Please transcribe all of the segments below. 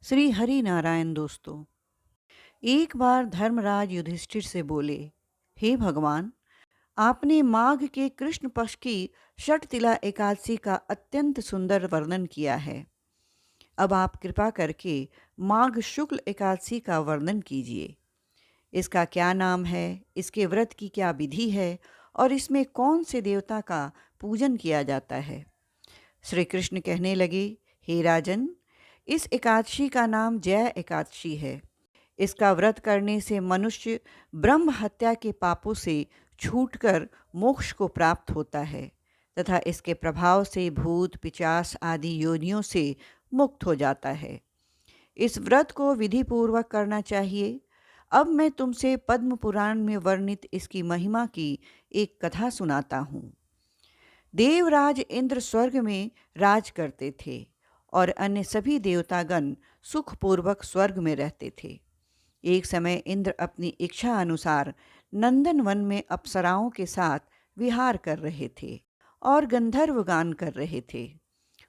श्री हरि नारायण दोस्तों। एक बार धर्मराज युधिष्ठिर से बोले, हे भगवान, आपने माघ के कृष्ण पक्ष की षटतिला एकादशी का अत्यंत सुंदर वर्णन किया है। अब आप कृपा करके माघ शुक्ल एकादशी का वर्णन कीजिए। इसका क्या नाम है, इसके व्रत की क्या विधि है और इसमें कौन से देवता का पूजन किया जाता है। श्री कृष्ण कहने लगे, हे राजन, इस एकादशी का नाम जय एकादशी है। इसका व्रत करने से मनुष्य ब्रह्म हत्या के पापों से छूटकर मोक्ष को प्राप्त होता है तथा इसके प्रभाव से भूत पिशाच आदि योनियों से मुक्त हो जाता है। इस व्रत को विधि पूर्वक करना चाहिए। अब मैं तुमसे पद्म पुराण में वर्णित इसकी महिमा की एक कथा सुनाता हूँ। देवराज इंद्र स्वर्ग में राज करते थे और अन्य सभी देवतागण सुखपूर्वक स्वर्ग में रहते थे। एक समय इंद्र अपनी इच्छा अनुसार नंदनवन में अप्सराओं के साथ विहार कर रहे थे और गंधर्व गान कर रहे थे।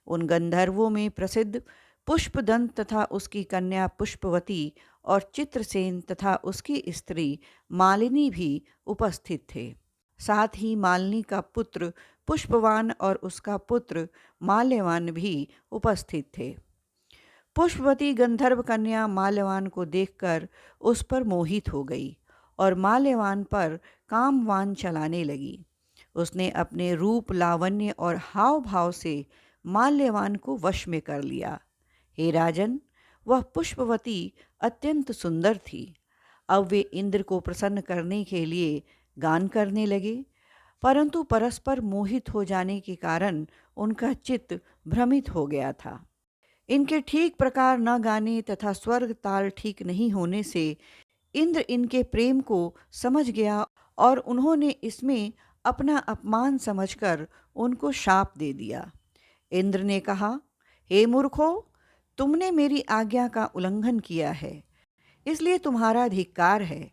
उन गंधर्वों में प्रसिद्ध पुष्पदंत तथा उसकी कन्या पुष्पवती और चित्रसेन तथा उसकी स्त्री मालिनी भी उपस्थित थे। साथ ही मालिनी का पुत्र पुष्पवान और उसका पुत्र माल्यवान भी उपस्थित थे। पुष्पवती गंधर्व कन्या माल्यवान को देखकर उस पर मोहित हो गई और माल्यवान पर कामवान चलाने लगी। उसने अपने रूप लावण्य और हाव भाव से माल्यवान को वश में कर लिया। हे राजन, वह पुष्पवती अत्यंत सुंदर थी। अब वे इंद्र को प्रसन्न करने के लिए गान करने लगे, परंतु परस्पर मोहित हो जाने के कारण उनका चित्त भ्रमित हो गया था। इनके ठीक प्रकार न गाने तथा स्वर्ग ताल ठीक नहीं होने से इंद्र इनके प्रेम को समझ गया और उन्होंने इसमें अपना अपमान समझकर उनको शाप दे दिया। इंद्र ने कहा, हे मूर्खों, तुमने मेरी आज्ञा का उल्लंघन किया है, इसलिए तुम्हारा धिक्कार है।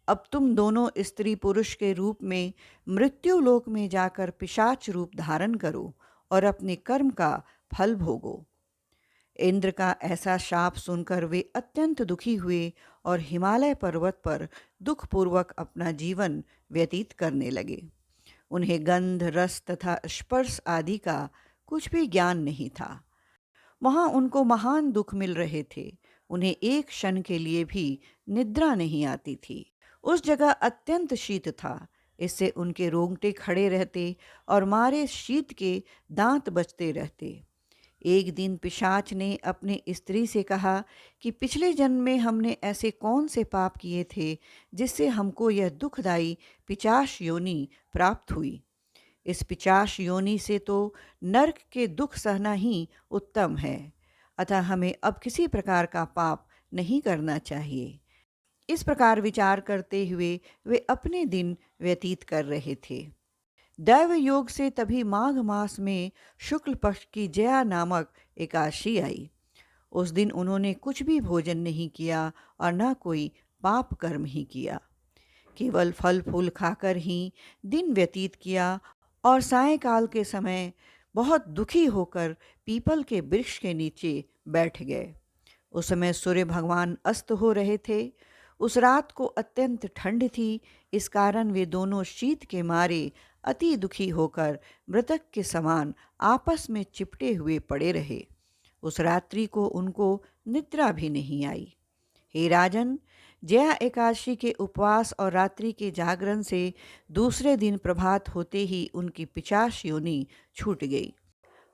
अब तुम दोनों स्त्री पुरुष के रूप में मृत्युलोक में जाकर पिशाच रूप धारण करो और अपने कर्म का फल भोगो। इंद्र का ऐसा शाप सुनकर वे अत्यंत दुखी हुए और हिमालय पर्वत पर दुखपूर्वक अपना जीवन व्यतीत करने लगे। उन्हें गंध रस तथा स्पर्श आदि का कुछ भी ज्ञान नहीं था। वहाँ उनको महान दुख मिल रहे थे। उन्हें एक क्षण के लिए भी निद्रा नहीं आती थी। उस जगह अत्यंत शीत था, इससे उनके रोंगटे खड़े रहते और मारे शीत के दांत बजते रहते। एक दिन पिशाच ने अपने स्त्री से कहा कि पिछले जन्म में हमने ऐसे कौन से पाप किए थे जिससे हमको यह दुखदायी पिशाच योनि प्राप्त हुई। इस पिशाच योनि से तो नरक के दुख सहना ही उत्तम है, अतः हमें अब किसी प्रकार का पाप नहीं करना चाहिए। इस प्रकार विचार करते हुए वे अपने दिन व्यतीत कर रहे थे। दैव योग से तभी माघ मास में शुक्ल पक्ष की जया नामक एकादशी आई। उस दिन उन्होंने कुछ भी भोजन नहीं किया और न कोई पाप कर्म ही किया। केवल फल फूल खाकर ही दिन व्यतीत किया और सायंकाल के समय बहुत दुखी होकर पीपल के वृक्ष के नीचे बैठ गए। उस समय सूर्य भगवान अस्त हो रहे थे। उस रात को अत्यंत ठंड थी, इस कारण वे दोनों शीत के मारे अति दुखी होकर मृतक के समान आपस में चिपटे हुए पड़े रहे। उस रात्रि को उनको निद्रा भी नहीं आई। हे राजन, जया एकादशी के उपवास और रात्रि के जागरण से दूसरे दिन प्रभात होते ही उनकी पिशाच योनि छूट गई।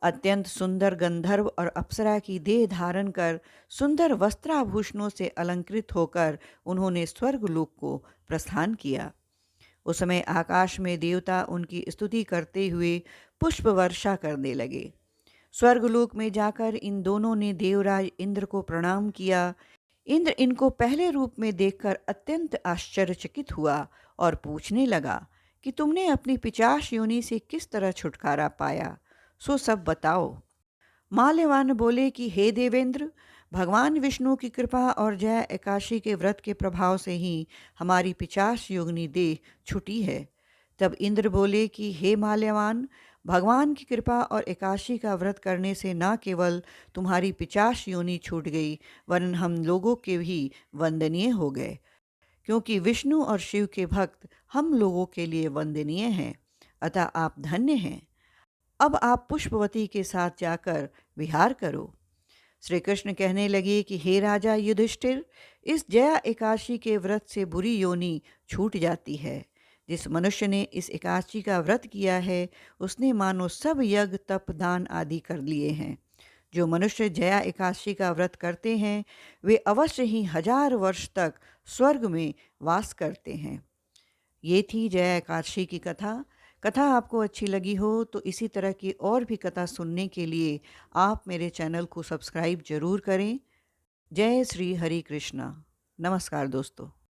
अत्यंत सुंदर गंधर्व और अप्सरा की देह धारण कर सुंदर वस्त्राभूषणों से अलंकृत होकर उन्होंने स्वर्गलोक को प्रस्थान किया। उस समय आकाश में देवता उनकी स्तुति करते हुए पुष्प वर्षा करने लगे। स्वर्गलोक में जाकर इन दोनों ने देवराज इंद्र को प्रणाम किया। इंद्र इनको पहले रूप में देखकर अत्यंत आश्चर्यचकित हुआ और पूछने लगा कि तुमने अपनी पिशाच योनि से किस तरह छुटकारा पाया, सो सब बताओ। माल्यवान बोले कि हे देवेंद्र, भगवान विष्णु की कृपा और जय एकादशी के व्रत के प्रभाव से ही हमारी पिशाच योगिनी देह छुटी है। तब इंद्र बोले कि हे माल्यवान, भगवान की कृपा और एकादशी का व्रत करने से न केवल तुम्हारी 50 योनि छूट गई, वरन हम लोगों के भी वंदनीय हो गए, क्योंकि विष्णु और शिव के भक्त हम लोगों के लिए वंदनीय हैं। अतः आप धन्य हैं। अब आप पुष्पवती के साथ जाकर विहार करो। श्री कृष्ण कहने लगे कि हे राजा युधिष्ठिर, इस जया एकादशी के व्रत से बुरी योनि छूट जाती है। जिस मनुष्य ने इस एकादशी का व्रत किया है, उसने मानो सब यज्ञ तप दान आदि कर लिए हैं। जो मनुष्य जया एकादशी का व्रत करते हैं, वे अवश्य ही 1000 वर्ष तक स्वर्ग में वास करते हैं। ये थी जया एकादशी की कथा। कथा आपको अच्छी लगी हो तो इसी तरह की और भी कथा सुनने के लिए आप मेरे चैनल को सब्सक्राइब जरूर करें। जय श्री हरि कृष्णा। नमस्कार दोस्तों।